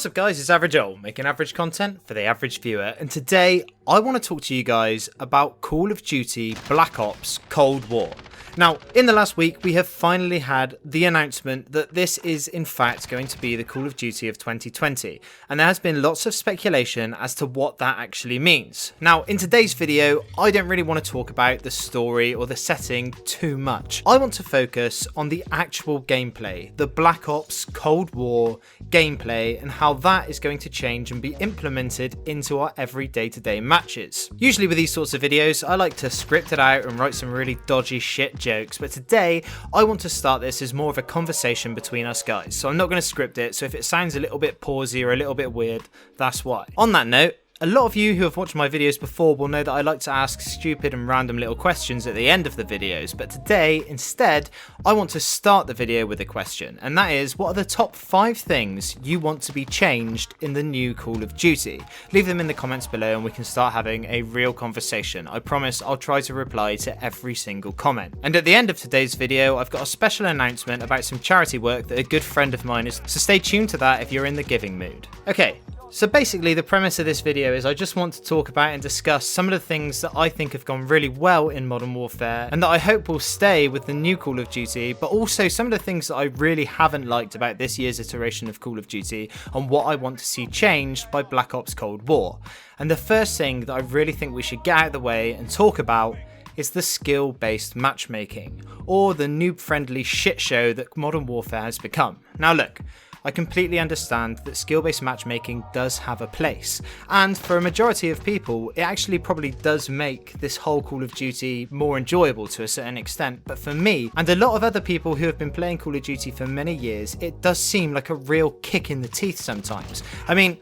What's up guys, it's Average Ol, making average content for the average viewer, and today I want to talk to you guys about Call of Duty Black Ops Cold War. Now, in the last week, we have finally had the announcement that this is in fact going to be the Call of Duty of 2020, and there has been lots of speculation as to what that actually means. Now, in today's video, I don't really want to talk about the story or the setting too much. I want to focus on the actual gameplay, the Black Ops Cold War gameplay, and how that is going to change and be implemented into our every day-to-day matches. Usually with these sorts of videos, I like to script it out and write some really dodgy shit jokes, but today I want to start this as more of a conversation between us guys, so I'm not going to script it, so if it sounds a little bit pausey or a little bit weird, that's why. On that note, a lot of you who have watched my videos before will know that I like to ask stupid and random little questions at the end of the videos, but today, instead, I want to start the video with a question, and that is, what are the top 5 things you want to be changed in the new Call of Duty? Leave them in the comments below and we can start having a real conversation. I promise I'll try to reply to every single comment. And at the end of today's video, I've got a special announcement about some charity work that a good friend of mine is, so stay tuned to that if you're in the giving mood. Okay. So basically the premise of this video is I just want to talk about and discuss some of the things that I think have gone really well in Modern Warfare and that I hope will stay with the new Call of Duty, but also some of the things that I really haven't liked about this year's iteration of Call of Duty and what I want to see changed by Black Ops Cold War. And the first thing that I really think we should get out of the way and talk about is the skill-based matchmaking, or the noob-friendly shit show that Modern Warfare has become. Now look, I completely understand that skill-based matchmaking does have a place, and for a majority of people, it actually probably does make this whole Call of Duty more enjoyable to a certain extent, but for me, and a lot of other people who have been playing Call of Duty for many years, it does seem like a real kick in the teeth sometimes. I mean,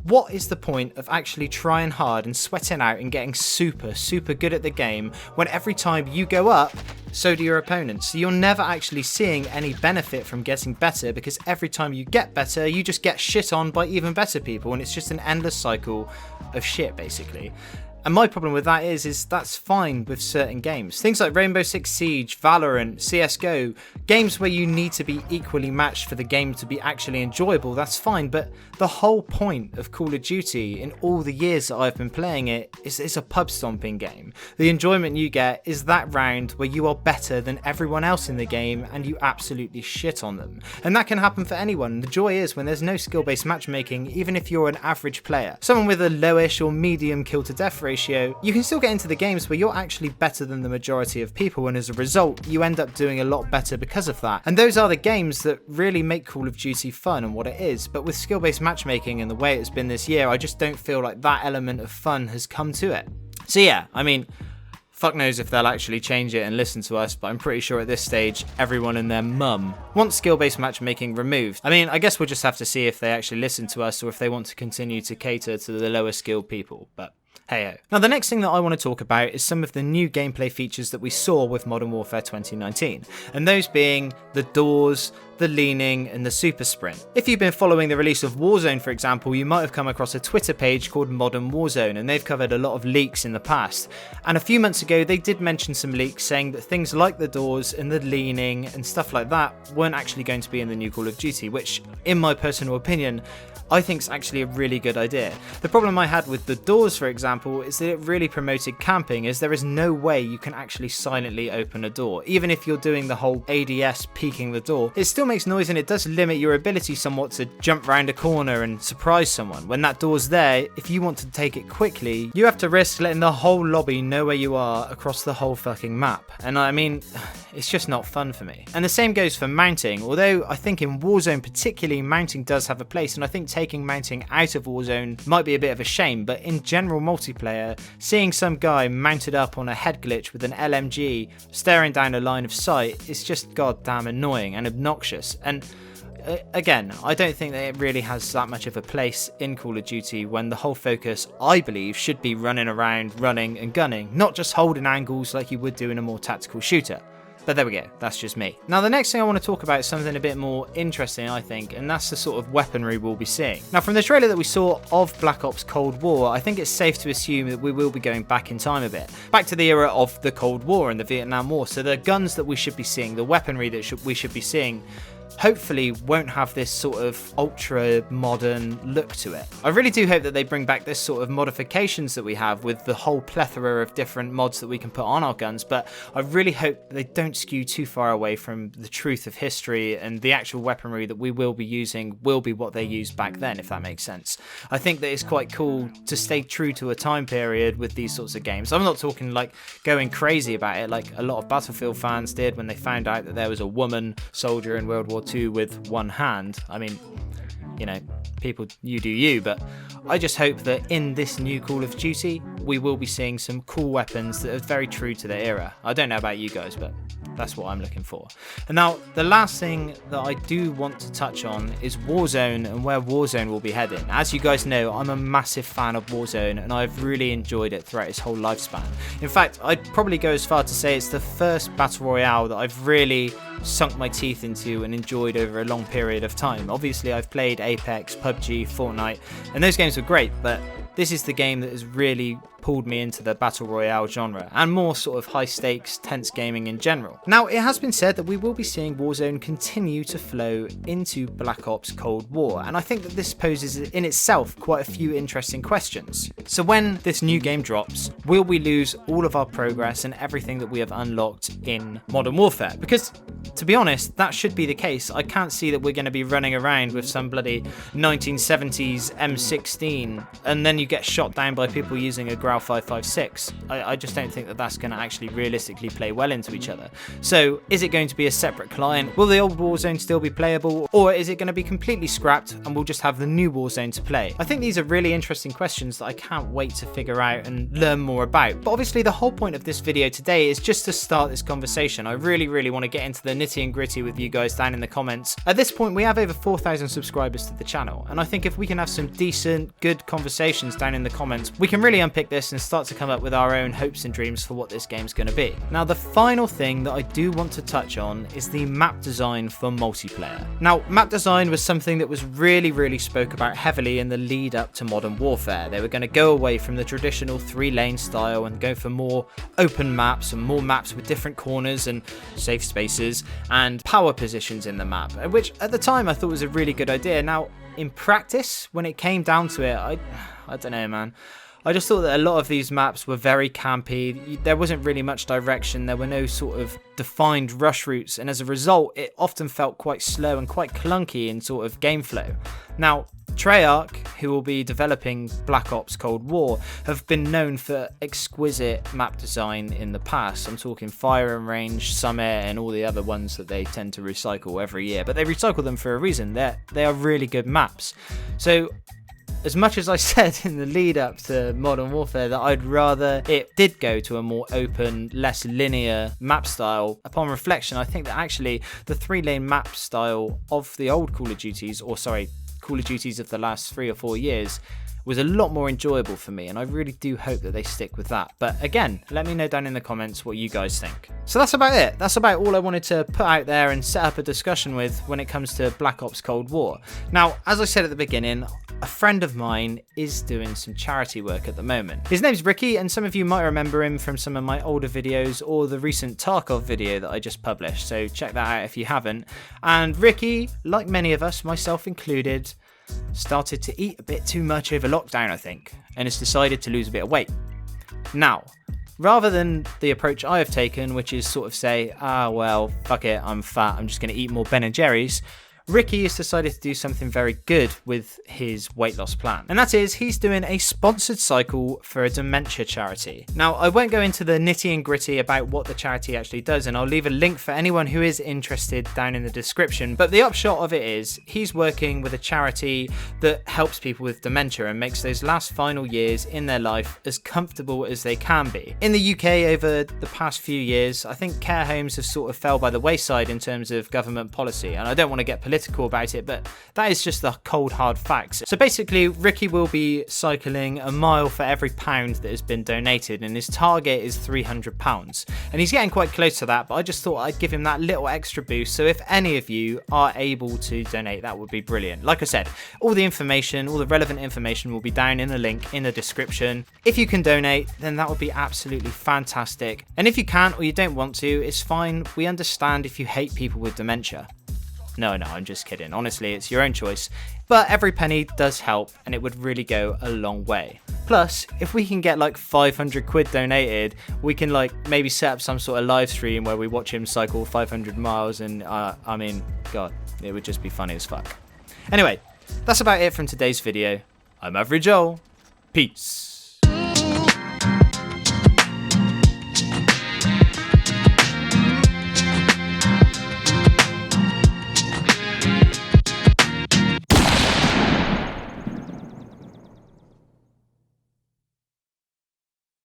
what is the point of actually trying hard and sweating out and getting super good at the game when every time you go up, so do your opponents? So you're never actually seeing any benefit from getting better, because every time you get better, you just get shit on by even better people, and it's just an endless cycle of shit basically. And my problem with that is that's fine with certain games. Things like Rainbow Six Siege, Valorant, CSGO, games where you need to be equally matched for the game to be actually enjoyable, that's fine. But the whole point of Call of Duty in all the years that I've been playing it is it's a pub stomping game. The enjoyment you get is that round where you are better than everyone else in the game and you absolutely shit on them. And that can happen for anyone. The joy is when there's no skill-based matchmaking, even if you're an average player, someone with a lowish or medium kill to death ratio, you can still get into the games where you're actually better than the majority of people, and as a result you end up doing a lot better because of that. And those are the games that really make Call of Duty fun and what it is, but with skill-based matchmaking and the way it's been this year, I just don't feel like that element of fun has come to it. So yeah, I mean, fuck knows if they'll actually change it and listen to us, but I'm pretty sure at this stage everyone and their mum wants skill-based matchmaking removed. I mean, I guess we'll just have to see if they actually listen to us or if they want to continue to cater to the lower skilled people, but hey-ho. Now the next thing that I want to talk about is some of the new gameplay features that we saw with Modern Warfare 2019, and those being the doors, the leaning, and the super sprint. If you've been following the release of Warzone, for example, you might have come across a Twitter page called Modern Warzone, and they've covered a lot of leaks in the past. And a few months ago, they did mention some leaks saying that things like the doors and the leaning and stuff like that weren't actually going to be in the new Call of Duty, which, in my personal opinion, I think is actually a really good idea. The problem I had with the doors, for example, is that it really promoted camping, as there is no way you can actually silently open a door. Even if you're doing the whole ADS peeking the door, it still makes noise and it does limit your ability somewhat to jump round a corner and surprise someone. When that door's there, if you want to take it quickly, you have to risk letting the whole lobby know where you are across the whole fucking map. And I mean, it's just not fun for me. And the same goes for mounting, although I think in Warzone particularly, mounting does have a place, and I think taking mounting out of Warzone might be a bit of a shame, but in general multiplayer, seeing some guy mounted up on a head glitch with an LMG staring down a line of sight is just goddamn annoying and obnoxious. And again, I don't think that it really has that much of a place in Call of Duty when the whole focus, I believe, should be running around, running and gunning, not just holding angles like you would do in a more tactical shooter. But there we go, that's just me. Now the next thing I want to talk about is something a bit more interesting, I think, and that's the sort of weaponry we'll be seeing. Now from the trailer that we saw of Black Ops Cold War, I think it's safe to assume that we will be going back in time a bit. Back to the era of the Cold War and the Vietnam War, so the guns that we should be seeing, the weaponry that we should be seeing, hopefully won't have this sort of ultra modern look to it. I really do hope that they bring back this sort of modifications that we have with the whole plethora of different mods that we can put on our guns, but I really hope they don't skew too far away from the truth of history, and the actual weaponry that we will be using will be what they used back then, if that makes sense. I think that it's quite cool to stay true to a time period with these sorts of games. I'm not talking like going crazy about it like a lot of Battlefield fans did when they found out that there was a woman soldier in World War II with one hand. I mean, you know, people, you do you, but I just hope that in this new Call of Duty we will be seeing some cool weapons that are very true to their era. I don't know about you guys, but that's what I'm looking for. And now the last thing that I do want to touch on is Warzone and where Warzone will be heading. As you guys know, I'm a massive fan of Warzone and I've really enjoyed it throughout its whole lifespan. In fact, I'd probably go as far to say it's the first battle royale that I've really sunk my teeth into and enjoyed over a long period of time. Obviously I've played Apex, PUBG, Fortnite, and those games were great, but this is the game that has really pulled me into the battle royale genre and more sort of high stakes, tense gaming in general. Now, it has been said that we will be seeing Warzone continue to flow into Black Ops Cold War, and I think that this poses in itself quite a few interesting questions. So when this new game drops, will we lose all of our progress and everything that we have unlocked in Modern Warfare? Because to be honest, that should be the case. I can't see that we're going to be running around with some bloody 1970s M16 and then you get shot down by people using a Grau 5.56. I just don't think that that's going to actually realistically play well into each other. So is it going to be a separate client? Will the old Warzone still be playable, or is it going to be completely scrapped and we'll just have the new Warzone to play? I think these are really interesting questions that I can't wait to figure out and learn more about. But obviously the whole point of this video today is just to start this conversation. I really want to get into the nitty and gritty with you guys down in the comments. At this point we have over 4,000 subscribers to the channel, and I think if we can have some decent, good conversations down in the comments, we can really unpick this and start to come up with our own hopes and dreams for what this game's going to be. Now, the final thing that I do want to touch on is the map design for multiplayer. Now, map design was something that was really spoke about heavily in the lead up to Modern Warfare. They were going to go away from the traditional 3-lane style and go for more open maps and more maps with different corners and safe spaces and power positions in the map, which at the time I thought was a really good idea. Now, in practice, when it came down to it, I don't know, man. I just thought that a lot of these maps were very campy. There wasn't really much direction. There were no sort of defined rush routes, and as a result, it often felt quite slow and quite clunky in sort of game flow. Now, Treyarch, who will be developing Black Ops Cold War, have been known for exquisite map design in the past. I'm talking Fire and Range, Summit, and all the other ones that they tend to recycle every year. But they recycle them for a reason. They are really good maps. So as much as I said in the lead up to Modern Warfare that I'd rather it did go to a more open, less linear map style, upon reflection, I think that actually the 3-lane map style of the old Call of Duties, Call of Duties of the last 3 or 4 years, was a lot more enjoyable for me, and I really do hope that they stick with that. But again, let me know down in the comments what you guys think. So that's about it. That's about all I wanted to put out there and set up a discussion with when it comes to Black Ops Cold War. Now, as I said at the beginning, a friend of mine is doing some charity work at the moment. His name's Ricky, and some of you might remember him from some of my older videos or the recent Tarkov video that I just published, so check that out if you haven't. And Ricky, like many of us, myself included, started to eat a bit too much over lockdown, I think, and has decided to lose a bit of weight. Now, rather than the approach I have taken, which is sort of say, well, fuck it, I'm fat, I'm just going to eat more Ben & Jerry's, Ricky has decided to do something very good with his weight loss plan. And that is, he's doing a sponsored cycle for a dementia charity. Now, I won't go into the nitty and gritty about what the charity actually does, and I'll leave a link for anyone who is interested down in the description. But the upshot of it is, he's working with a charity that helps people with dementia and makes those last final years in their life as comfortable as they can be. In the UK, over the past few years, I think care homes have sort of fell by the wayside in terms of government policy, and I don't want to get political about it, but that is just the cold hard facts. So basically, Ricky will be cycling a mile for every pound that has been donated, and his target is £300, and he's getting quite close to that, but I just thought I'd give him that little extra boost. So if any of you are able to donate, that would be brilliant. Like I said, all the information, all the relevant information will be down in the link in the description. If you can donate, then that would be absolutely fantastic, and if you can't or you don't want to, it's fine. We understand if you hate people with dementia. No, I'm just kidding. Honestly, it's your own choice. But every penny does help, and it would really go a long way. Plus, if we can get like 500 quid donated, we can like maybe set up some sort of live stream where we watch him cycle 500 miles, and I mean, God, it would just be funny as fuck. Anyway, that's about it from today's video. I'm Average Joel. Peace.